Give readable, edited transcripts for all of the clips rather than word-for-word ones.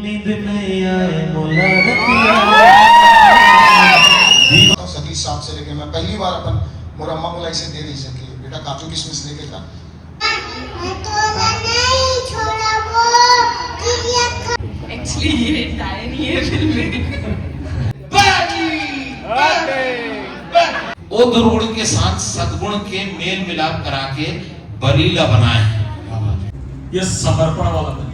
नींद नहीं आए मोला रतिया। सतीश साहब से लेके मैं पहली बार अपन मुरम्मा मुलाई से दे नहीं सके बेटा काजू किशमिश लेके का एक्चुअली ये डाय नहीं है फिल्म में। वो दुर्गुण के साथ सद्गुण के मेल मिलाप करा के बलीला बनाए। ये समर्पण वाला बनी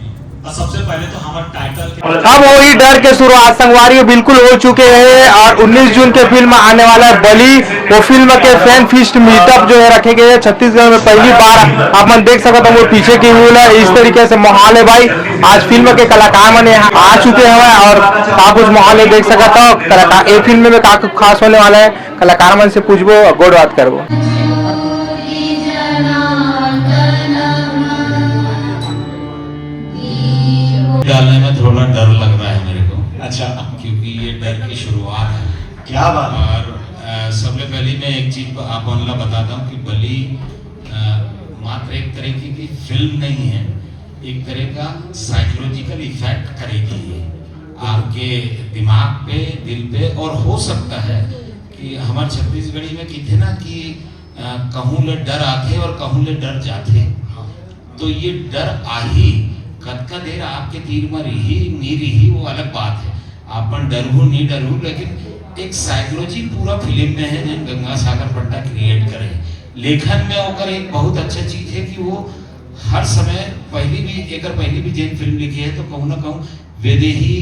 और सबसे पहले तो हमारा टाइटल अब वही डर के शुरुआत संगवारी बिल्कुल हो चुके हैं और 19 जून के फिल्म आने वाला है बली। वो फिल्म के फैन फीस्ट मीटअप जो है रखे गए हैं छत्तीसगढ़ में पहली बार। आप देख सकते हो वो पीछे की व्यूल है, इस तरीके से माहौल है भाई। आज फिल्म के कलाकार मन यहाँ आ चुके हैं और का कुछ माहौल है देख सकते हो। कलाकार एक फिल्म में का खास होने वाला है, कलाकार मन से पूछबो गोड़ बात करबो। डालने में थोड़ा डर लग रहा है मेरे को। अच्छा, क्योंकि ये डर की शुरुआत है। क्या बात है। और सबसे पहले मैं एक चीज आप अनला बताता हूँ कि बली मात्र एक तरीके की फिल्म नहीं है, एक तरह का साइकोलॉजिकल इफेक्ट करेगी ये आपके दिमाग पे, दिल पे। और हो सकता है कि हमारे छत्तीसगढ़ी में कहते ना कि कहूँ ले डर आते और कहूँ ले डर जाते। तो ये डर आही कद देर आपके तीर में रही नहीं रही वो अलग बात है। आपन डरू नहीं डरू, लेकिन एक साइकोलॉजी पूरा फिल्म में है जिन गंगा सागर पट्टा क्रिएट करे। लेखन में होकर एक बहुत अच्छा चीज है कि वो हर समय पहली भी जिन फिल्म लिखी है तो कहूँ ना कहूँ वेदे ही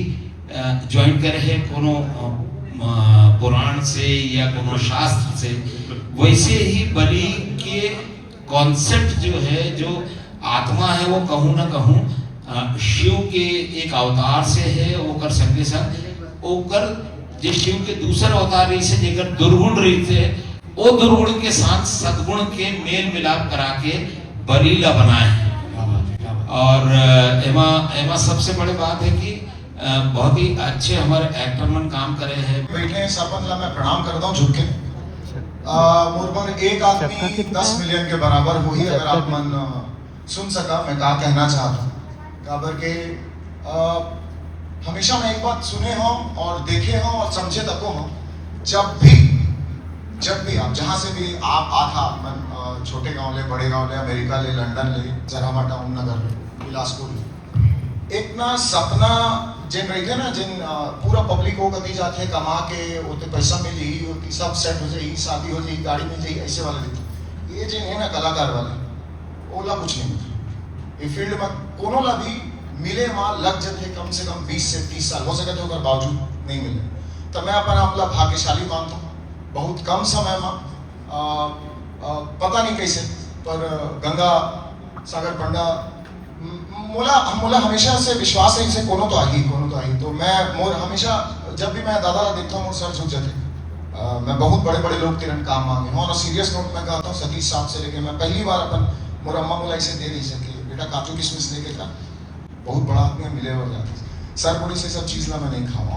ज्वाइन करे है कोनो पुराण से या कोनो शास्त्र से। वैसे ही बलि के कॉन्सेप्ट जो है, जो आत्मा है, वो कहूँ ना कहूँ शिव के एक अवतार से है। ओकर संगे संग ओकर जे शिव के दूसर अवतार रही से जेकर दुर्गुण रही थे, वो दुर्गुण के साथ सद्गुण के मेल मिलाप करा के बलीला बनाए। और एमा सबसे बड़ी बात है कि बहुत ही अच्छे हमारे एक्टर मन काम करे हैं। बैठे हैं सबन ला मैं प्रणाम करता हूँ झुक के। मोरबन एक आदमी 10 मिलियन के बराबर हो ही अगर आप मन सुन सका मैं क्या कहना चाहता हूँ। काबर के हमेशा मैं एक बात सुने हो और देखे हो और समझे तको हो, जब भी आप जहाँ से भी आप आधा मन छोटे गांव ले, बड़े गांव ले, अमेरिका ले, लंदन ले, जरामा टाउन नगर ले, बिलासपुर ले, एक ना सपना जिन रही ना जिन पूरा पब्लिक हो कभी जाते हैं कमा के होते पैसा मिल ही होती, सब सेट हो जाए, शादी हो जाए, गाड़ी मिल जाए, ऐसे वाले लेते। ये जिन है ना कलाकार वाले ओला कुछ नहीं मिलता। ये फील्ड में कोनो ला भी मिले वहाँ लग जाते कम से कम 20 से 30 साल हो सके तो अगर बावजूद नहीं मिले। तो मैं अपन आप भाग्यशाली मानता हूँ। बहुत कम समय में पता नहीं कैसे पर गंगा सागर पंडा मोला हमेशा से विश्वास है इसे कोनो तो आई। तो मैं हमेशा जब भी मैं दादा देखता हूँ सर झुक जाते। मैं बहुत बड़े लोग तिरन काम मांगे हूँ और सीरियस नोट में कहता हूँ सतीश साहब से लेके मैं पहली बार अपन मुरम्मा मुलाई से दे नहीं सके बेटा काजू किशमिश लेके का बहुत बड़ा आदमी मिले हो जाते। सर पूरी से सब चीज ला मैं नहीं खावा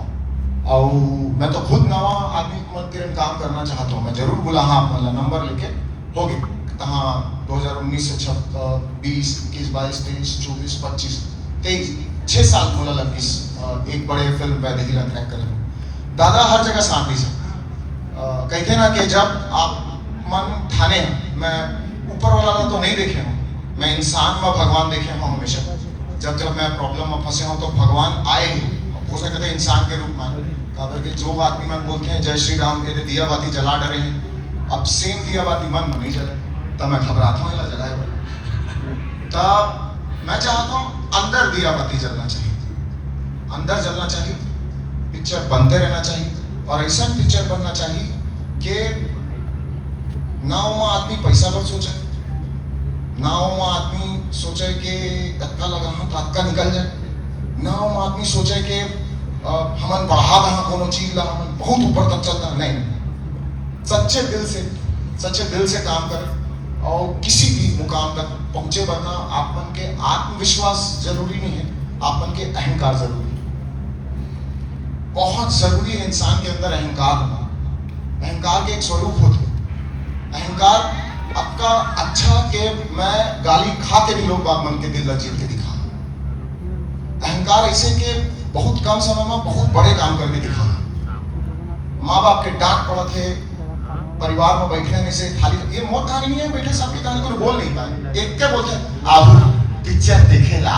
और मैं तो खुद नवा आदमी मन तिरन काम करना चाहता हूँ। मैं जरूर बोला हाँ मतलब नंबर लेके हो गए हाँ 2019 से 20, 21, 22, 23, 24, 25, 23 6 साल बोला लग इस एक बड़े फिल्म वैदेही ला क्रैक करें। दादा हर जगह साथ ही से कहते ना कि जब आप मन ठाने मैं ऊपर वाला तो नहीं देखे हूँ, मैं इंसान व भगवान देखे हूँ हमेशा। जब मैं प्रॉब्लम में फंसे हूँ तो भगवान आए ही हो सकते थे इंसान के रूप में। काबर के जो आदमी मन बोलते हैं जय श्री राम के दिया बाती जला डरे हैं, अब सेम दिया बाती मन में नहीं जले तब मैं घबराता हूँ जलाए तब मैं चाहता हूँ अंदर दिया बाती जलना चाहिए, अंदर जलना चाहिए, पिक्चर बनते रहना चाहिए और ऐसा पिक्चर बनना चाहिए कि ना वो आदमी पैसा पर सोचे, ना वो आदमी सोचे कि धक्का लगा हाँ धक्का निकल जाए, ना वो आदमी सोचे कि हमन बढ़ा रहा कोनो चीज ला हमन बहुत ऊपर तक चलता नहीं। सच्चे दिल से काम करें और किसी भी मुकाम तक पहुंचे। वरना आपन के आत्मविश्वास जरूरी नहीं है, आपन के अहंकार जरूरी है। बहुत जरूरी है इंसान के अंदर अहंकार होना। अहंकार के एक स्वरूप होते हैं। अहंकार आपका अच्छा के मैं गाली खा के भी लोग बात मन के दिल जीत के दिखा। अहंकार ऐसे के बहुत कम समय में बहुत बड़े काम करके दिखाया। माँ बाप के डांट पड़ा थे, परिवार में बैठने से खाली, ये मौत कहानी नहीं है, बेटे साहब की कहानी को बोल नहीं पाए। एक क्या बोलते हैं, आबू पिक्चर देखे ला,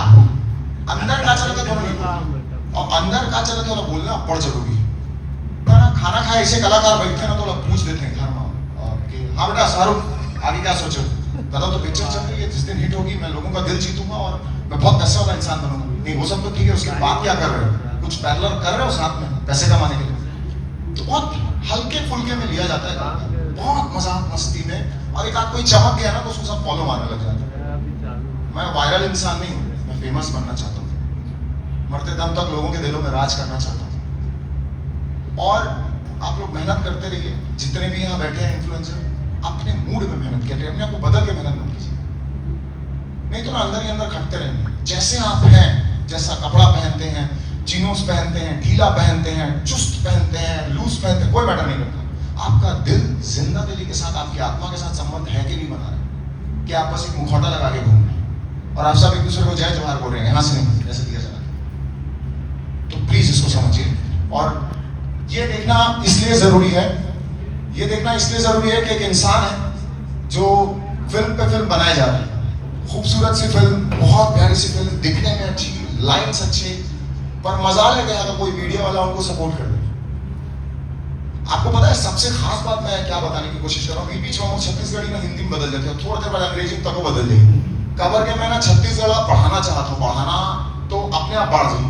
अंदर का चला था थोड़ा नहीं, और अंदर का चला थोड़ा बोलना पड़ जरूरी। खाना खाए ऐसे कलाकार बैठते ना, तो लोग पूछ देते हैं घर में कि हाँ बेटा शाहरुख आगे क्या सोचो, दादा तो पिक्चर चल रही है, जिस दिन हिट होगी मैं लोगों का दिल जीतूंगा और मैं बहुत पैसे वाला इंसान बनूंगा। नहीं वो सब तो ठीक है, उसके बाद क्या कर रहे हो, कुछ पैरेलल कर रहे हो साथ में पैसे कमाने के लिए, तो बहुत हल्के फुल्के में लिया जाता है, बहुत मजाक मस्ती में, और एक आध कोई चमक गया ना तो उसको सब फॉलो मारने लग जाते हैं। मैं वायरल इंसान नहीं हूँ, मैं फेमस बनना चाहता हूँ, मरते दम तक लोगों के दिलों में राज करना चाहता हूँ। और आप लोग मेहनत करते रहिए, जितने भी यहाँ बैठे हैं इन्फ्लुएंसर, अपने मूड में मेहनत करिए, अपने आप को बदल के मेहनत मत कीजिए, नहीं तो ना अंदर ही अंदर खटते रहेंगे। जैसे आप हैं, जैसा कपड़ा पहनते हैं, जीन्स पहनते हैं, ढीला पहनते हैं, चुस्त पहनते हैं, लूज पहनते हैं, कोई मैटर नहीं करता। आपका दिल जिंदा दिली के साथ, आपकी आत्मा के साथ संबंध है कि नहीं बना रहे, कि आप बस एक मुखौटा लगा के घूम रहे हैं और आप सब एक दूसरे को जय जोहार बोल रहे हैं, यहाँ से नहीं जैसे दिया जाना। तो प्लीज इसको समझिए, और ये देखना इसलिए जरूरी है, ये देखना इसलिए जरूरी है कि एक इंसान है जो फिल्म पे फिल्म बनाए जा रहे हैं, खूबसूरत सी फिल्म, बहुत प्यारी सी फिल्म, दिखने में अच्छी, लाइन्स अच्छे, पर मजाल है कि अगर कोई मीडिया वाला उनको सपोर्ट कर दे। आपको पता है सबसे खास बात मैं क्या बताने की कोशिश कर रहा हूँ, बीच में हम छत्तीसगढ़ी में हिंदी में बदल जाते हैं, थोड़ी देर बाद अंग्रेजी तक को बदल जाएगी। कबर के मैं ना छत्तीसगढ़ पढ़ाना चाहता हूँ, पढ़ाना तो अपने आप बढ़ जाए।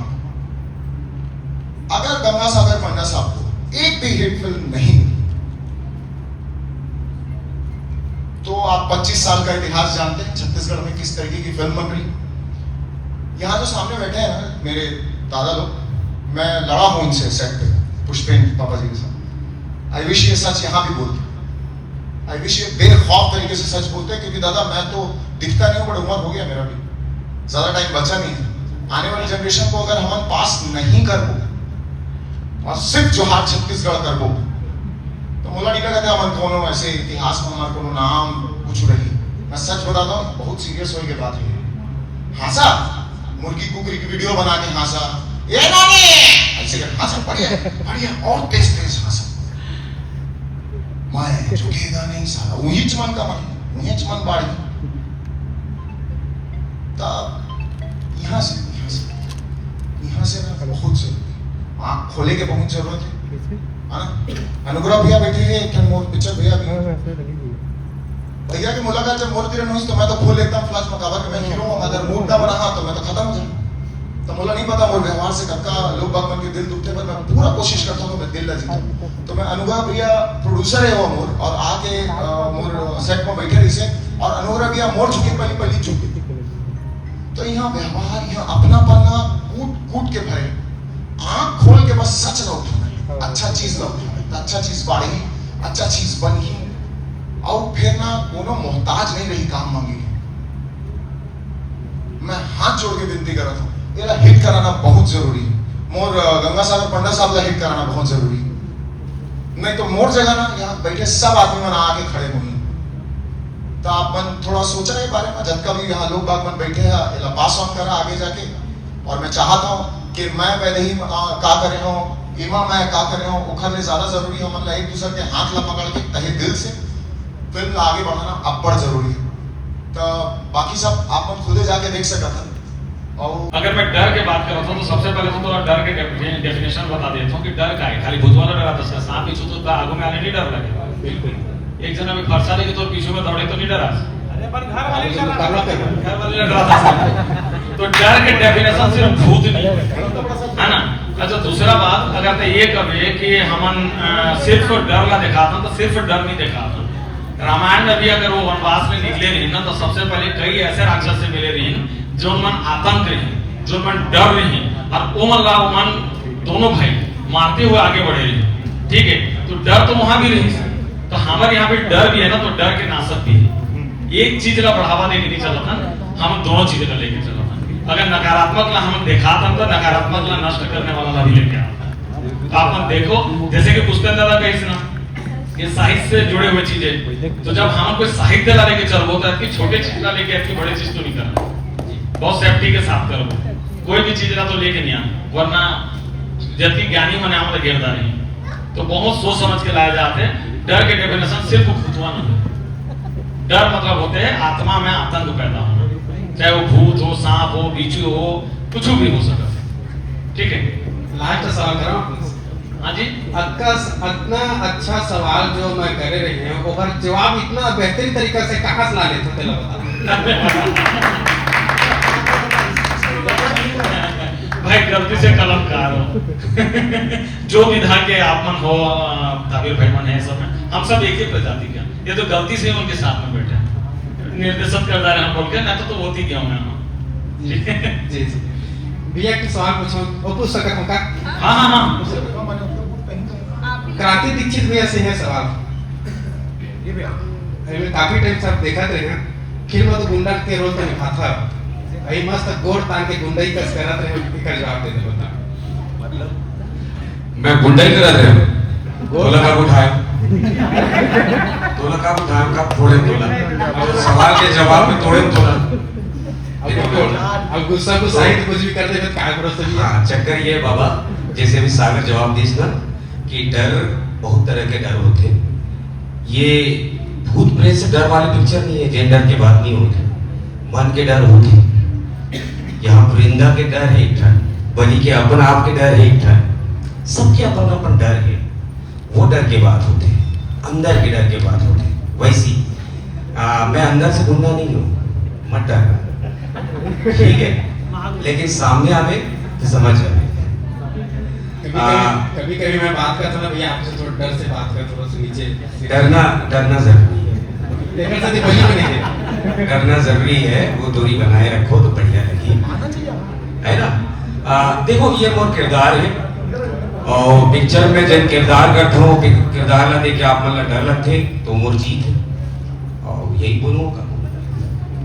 अगर गंगा सागर पंडा साहब को एक भी हिट फिल्म नहीं मिली, तो आप 25 साल का इतिहास जानते हैं छत्तीसगढ़ में किस तरीके की फिल्म बन रही। यहाँ जो सामने बैठे हैं ना मेरे दादा लोग, मैं लड़ा हूं इनसे सेट पे, पुष्पेन पापा जी के साथ। आई विश ये सच यहाँ भी बोलते, आई विश ये बेखौफ तरीके से सच बोलते, क्योंकि दादा मैं तो दिखता नहीं हूँ, बड़ा उम्र हो गया मेरा भी, ज्यादा टाइम बचा नहीं है। आने वाली जनरेशन को अगर हम पास नहीं कर वो और सिर्फ जो हाथ छत्तीसगढ़ कर वो, तो मुला नहीं कहते हमारे कोनो ऐसे इतिहास में हमारे कोनो नाम कुछ रही। मैं सच बताता हूँ, बहुत सीरियस होने के बात है। हाँसा मुर्गी कुकरी की वीडियो बना के हाँसा, ये नानी ऐसे कर हाँसा, बढ़िया बढ़िया, और तेज तेज हाँसा, मैं झुकेगा नहीं साला, वही चमन का मन, वही चमन बाड़ी। तब यहाँ से ना बहुत जरूरी, आँख खोले के बहुत जरूरत है। अनुग्रह भैया बैठे हैं, एक मोर पिक्चर भैया भैया की मुलाकात जब मोर तिरन हुई तो मैं तो फुल एकदम फ्लैश मकाबर मैं हीरो हूं, अगर मूड ना बना तो मैं तो खत्म हो जाऊं। तो मुझे नहीं पता मोर व्यवहार से कब का लोग बाग मन के दिल दुखते, पर मैं पूरा कोशिश करता हूं मैं दिल ना जीता। तो मैं अनुग्रह भैया प्रोड्यूसर है वो मोर, और आके मोर सेट में बैठे रही से, और अनुग्रह भैया मोर झुके पली झुके, तो यहाँ व्यवहार, यहाँ अपना पन्ना कूट कूट के भरे, आंख खोल के बस सच ना उठाना, अच्छा चीज ना उठाना, अच्छा चीज बढ़ी, अच्छा चीज बनी, और फिर ना कोनो मोहताज नहीं रही काम मांगी। मैं हाथ जोड़ के विनती कर रहा था, ये हिट कराना बहुत जरूरी, मोर गंगा सागर पंडा साहब का हिट कराना बहुत जरूरी, नहीं तो मोर जगह ना यहाँ बैठे सब आदमी मन आके खड़े होंगे। तो आप मन थोड़ा सोचा है बारे में, जब कभी यहाँ लोग बाग मन बैठे हैं, पास ऑन करा आगे जाके। और मैं चाहता हूँ कि मैं पहले ही का करे हूँ, इमा मैं का करे हूँ, उखर ले ज्यादा जरूरी है, मतलब एक दूसरे के हाथ ला पकड़ के तहे दिल से फिल्म आगे बढ़ाना अब बड़ जरूरी है। तो बाकी सब आप मन खुदे जाके देख सकता था। और अगर मैं डर के बात कर रहा था तो सबसे पहले तो थोड़ा डर के डेफिनेशन बता देता हूँ कि डर का है, खाली भूत वाला डरा था, सांप पीछू तो आगू में आने नहीं डर लगेगा, बिल्कुल। एक जना में खर्चा लेके तो पीछे में दौड़े तो नहीं डरा, घर वाले डरा था। तो डर के डेफिनेशन सिर्फ भूत नहीं है ना। अच्छा दूसरा बात, अगर तो ये कहे कि हम सिर्फ डर ला दिखाता तो सिर्फ डर नहीं दिखाता। रामायण में भी अगर वो वनवास में निकले रही ना, तो सबसे पहले कई ऐसे राक्षस से मिले रही जो मन आतंक रही, जो मन डर रही, और वो मन दोनों भाई मारते हुए आगे बढ़े रही। ठीक है, तो डर तो वहां भी रही, तो हमारे यहाँ पे डर भी है ना, तो डर के नाशक भी है। एक चीज ला बढ़ावा देके नहीं चला था, हम दोनों चीजें ला लेके चला था। अगर नकारात्मक ला हम देखा था तो नकारात्मक ला नष्ट करने वाला ला भी लेके आता। तो आप देखो, जैसे कि पुस्तक दादा कही ना, ये साहित्य से जुड़े हुए चीजें, तो जब हम कोई साहित्य ला लेके चल बोलता है कि छोटे चीज ला लेके आपकी बड़े चीज तो नहीं करना, बहुत सेफ्टी के साथ करो। कोई भी चीज ना तो लेके नहीं आना, वरना जबकि ज्ञानी मने आमला घेरदा नहीं। तो बहुत सोच समझ के लाया जाते हैं। डर के डेफिनेशन सिर्फ भूतवा नहीं। डर मतलब होते हैं आत्मा में आतंक पैदा होना, चाहे वो भूत हो, सांप हो, बिच्छू हो, कुछ भी हो सकता है। ठीक है, लास्ट सवाल कर रहा हूँ। हाँ जी। इतना अच्छा सवाल जो मैं कर रही हैं, ओकर जवाब इतना बेहतरीन तरीका से कहाँ से ला लेते थे बता। भाई गलती से कलमकार हो जो विधा के आपमन हो, ताबीर भाई मन है, सब में हम सब एक ही प्रजाति के। ये तो गलती से उनके साथ में बैठे निर्देशित कर रहे हैं बोल के, ना तो होती क्या मैं। जी जी भैया की सवाल पूछो, वो पूछ सकता हूँ का? हाँ हाँ हाँ। क्रांति दीक्षित भैया से है सवाल। काफी टाइम से आप देखा रहे हैं, फिल्म तो गुंडा के रोल तो निभाता है, भाई मस्त गोड़ तान के गुंडाई कस करत रहे, का जवाब दे दे बता। मैं गुंडाई करत रहे, गोला का उठाया, तोला का उठाया, कब थोड़े तोला, सवाल के जवाब में थोड़े तोला। अब गुस्सा को साइड कुछ भी कर दे तो काय भरोसा भी। हाँ, चक्कर ये बाबा, जैसे भी सागर जवाब दीस ना कि डर बहुत तरह के डर होते हैं। ये भूत प्रेत से डर वाली पिक्चर नहीं है, जेंडर के बात नहीं होती, मन के डर होते। यहाँ वृंदा के डर है एक ठन, बलि के अपन आप के डर है एक ठन, सबके अपन अपन डर है। वो डर के बात होते हैं, अंदर के डर के बात होते हैं। वैसी मैं अंदर से गुंडा नहीं हूँ, मत डरना, ठीक है, लेकिन सामने आवे तो समझ आवे। कभी कभी मैं बात करता हूँ भैया आपसे, थोड़ा डर से बात करता हूँ, नीचे डरना जरूरी है, लेकिन साथी बलि को नहीं है। डरना जरूरी है, वो दूरी बनाए रखो तो बढ़िया लगी, है ना। देखो ये मोर किरदार है, और पिक्चर में जब किरदार करता हूँ, किरदार ला देख के आप मतलब डर लगते तो मोर जीत है, और यही बोलूँगा।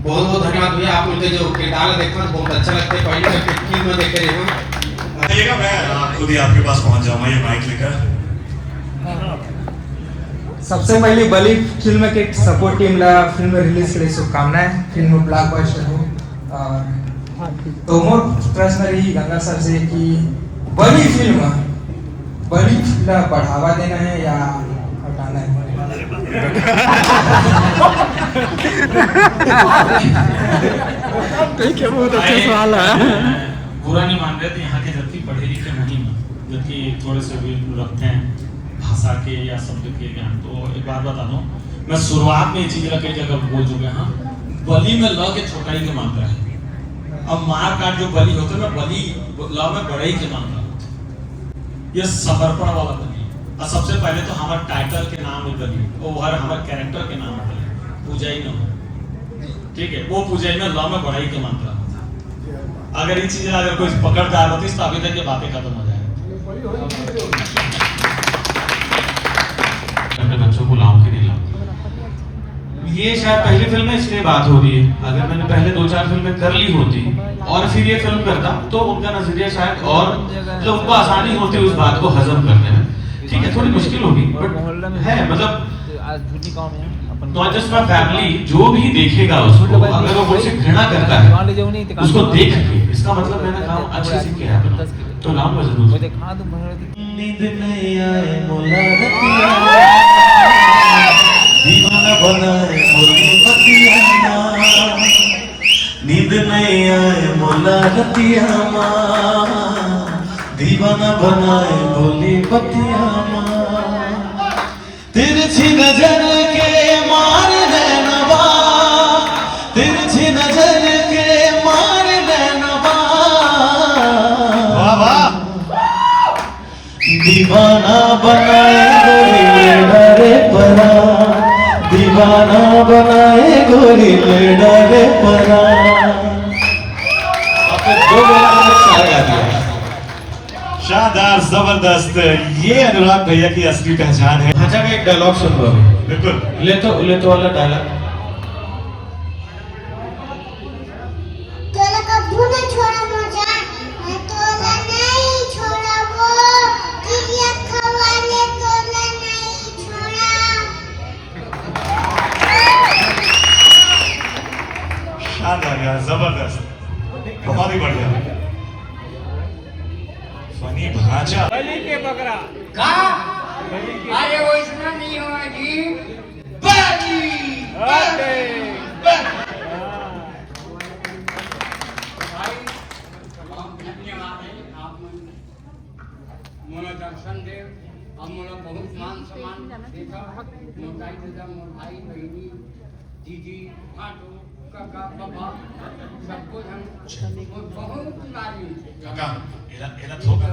बहुत बहुत धन्यवाद भैया, आप मुझे जो किरदार देखा बहुत अच्छा लगता है। पहले मैं फिल्म में देख रही हूँ, आइएगा, मैं खुद ही आपके पास पहुंच जाऊंगा ये माइक लेकर। सबसे पहले बलि फिल्म के सपोर्ट टीम ला फिल्म रिलीज के लिए शुभकामनाएं। फिल्म ब्लॉकबस्टर हो। और तो मोर प्रश्न रही गंगा सर से कि बलि फिल्म ला बढ़ावा देना है या हटाना है? ठीक है, बहुत अच्छा सवाल है। बुरा नहीं मान रहे थे, यहाँ के जबकि पढ़े लिखे नहीं हैं, जबकि थोड़े से भी रखते हैं भाषा के या शब्द के ज्ञान। तो एक बात बता दूं, मैं शुरुआत में ये चीज रख जगह बोल चुके हैं, बलि में ल के छोटाई के मात्रा है। अब मार काट जो बलि होते हैं, मैं बलि ल में बड़ाई के मात्रा होती। ये समर्पण वाला बलि। और सबसे पहले तो हमारे टाइटल के नाम है बलि, वो हर हमारे कैरेक्टर के नाम है बलि, पूजाई न हो, ठीक है। वो पूजाई में ल में बड़ाई के मात्रा होता। अगर ये चीजें अगर कोई पकड़दार होती तो अभी तक ये बातें खत्म हो जाएगी। अपने बच्चों को लाऊं कि नहीं लाऊं, ये शायद पहली फिल्म है इसलिए बात हो रही है। अगर मैंने पहले 2-4 फिल्में कर ली होती और फिर ये फिल्म करता तो उनका नजरिया शायद और मतलब उनको आसानी होती उस बात को हजम करने में। ठीक है, थोड़ी मुश्किल होगी बट है, मतलब तो जस्ट माय फैमिली जो भी देखेगा उसको, अगर वो मुझसे घृणा करता है उसको देख के, इसका मतलब मैंने काम अच्छे से किया है तो लाऊंगा जरूर। नींद नहीं आए मोला रतिया, दीवाना बनाए मोली बतिया, नींद नहीं आए मोला रतिया, दीवाना बनाए बोली बतिया, तिरछी नजर के मार नैनवा, तिरछी नजर के मार नैनवा, दीवाना बनाए गोरी डरे परा, दीवाना बनाए गोरी डरे परा। शानदार, जबरदस्त, ये अनुराग भैया की असली पहचान है। भाषा का एक डायलॉग सुन लो। बिल्कुल, ले तो वाला डायलॉग। तोला कबू न छोड़ा मजा, मैं तोला नहीं छोड़ा, वो किरिया खवाने तोला नहीं छोड़ा। शानदार यार, जबरदस्त, बहुत ही बढ़िया। फनी भाजा का अरे वो इतना नहीं होगा जी बली धन्यवाद है आप मोला दर्शन देव अब मोला बहुत मान सम्मान देखा मोटाई दादा मोर भाई बहनी दीदी फाटो काका बाबा सबको हम बहुत लाली काका एला थोका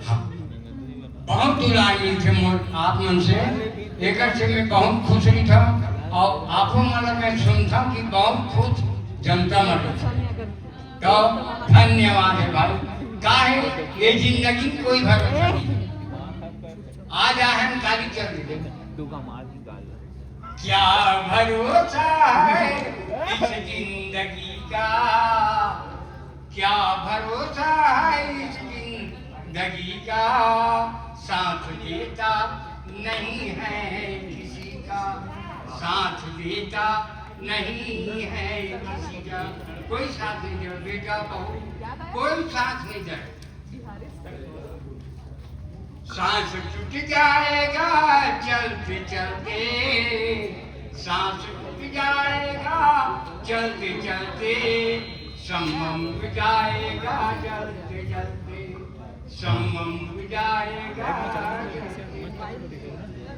हाँ बहुत दुलारी थे आप मन से एक से मैं बहुत खुश ही था और आपको मतलब मैं सुनता कि बहुत खुश जनता मतलब तो धन्यवाद है भाई काहे ये जिंदगी कोई भरोसा नहीं आज हम काली चल क्या भरोसा है इस जिंदगी का क्या भरोसा है इस जिंदगी का साथ देता नहीं है किसी का साथ देता नहीं है किसी का कोई साथ नहीं दे बेटा बहू कोई साथ नहीं दे सांस टूट जाएगा चलते चलते सांस टूट जाएगा चलते चलते सम्मम जाएगा चलते चलते सम्मम जाएगा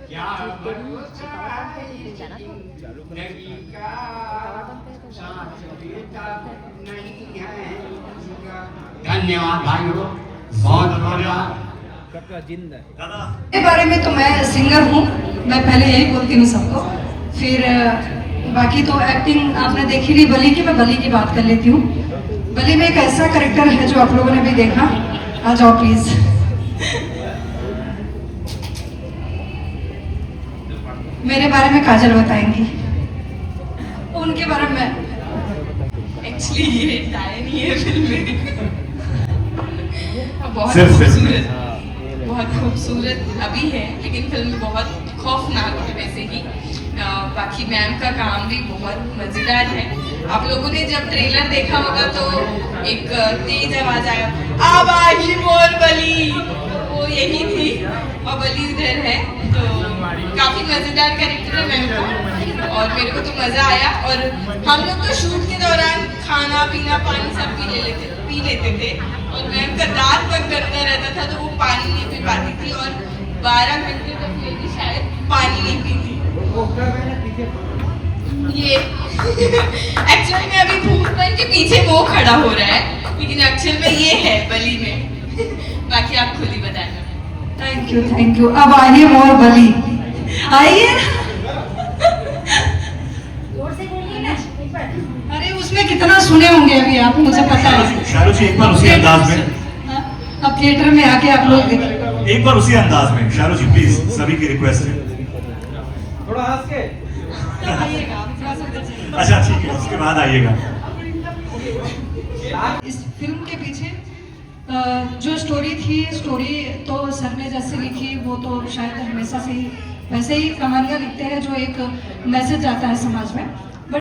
क्या भरोसा जिंदगी का साथ देता नहीं है धन्यवाद भाइयों बहुत बहुत मेरे बारे में तो मैं सिंगर हूँ मैं पहले यही बोलती हूँ सबको फिर बाकी तो एक्टिंग आपने देखी नहीं बली की मैं बली की बात कर लेती हूँ बली में एक ऐसा कैरेक्टर है जो आप लोगों ने भी देखा आ जाओ प्लीज मेरे बारे में काजल बताएंगी उनके बारे में एक्चुअली ये डायन ही है फिल्म में बहुत खूबसूरत अभी है लेकिन फिल्म बहुत खौफनाक है वैसे ही बाकी मैम का काम भी बहुत मजेदार है आप लोगों ने जब ट्रेलर देखा होगा तो एक तेज आवाज आया आवाज मोर बली वो यही थी और बली उधर है तो काफी मजेदार कैरेक्टर है मैम का और मेरे को तो मजा आया और हम लोग तो शूट के दौरान खाना पीना पानी सब पी लेते थे और मैम का दांत तक गंदा रहता था तो वो पानी नहीं पी पाती थी और 12 घंटे तक मेरी शायद पानी नहीं पीती ये एक्चुअली में अभी भूतबन के पीछे वो खड़ा हो रहा है लेकिन एक्चुअल में ये है बली में बाकी आप खुद ही बताना थैंक यू अब आइए मोर बली आइए अरे उसमें कितना सुने होंगे अभी आप मुझे पता है शाहरुख जी एक बार उसी अंदाज में अब थिएटर में आके आप लोग देखें एक बार उसी अंदाज में शाहरुख जी प्लीज सभी की रिक्वेस्ट है थोड़ा हंस के अच्छा ठीक है उसके बाद आइएगा इस फिल्म के पीछे जो स्टोरी थी स्टोरी तो सर ने जैसे लिखी वो तो शायद हमेशा से ही वैसे ही कहानियां लिखते हैं जो एक मैसेज आता है समाज में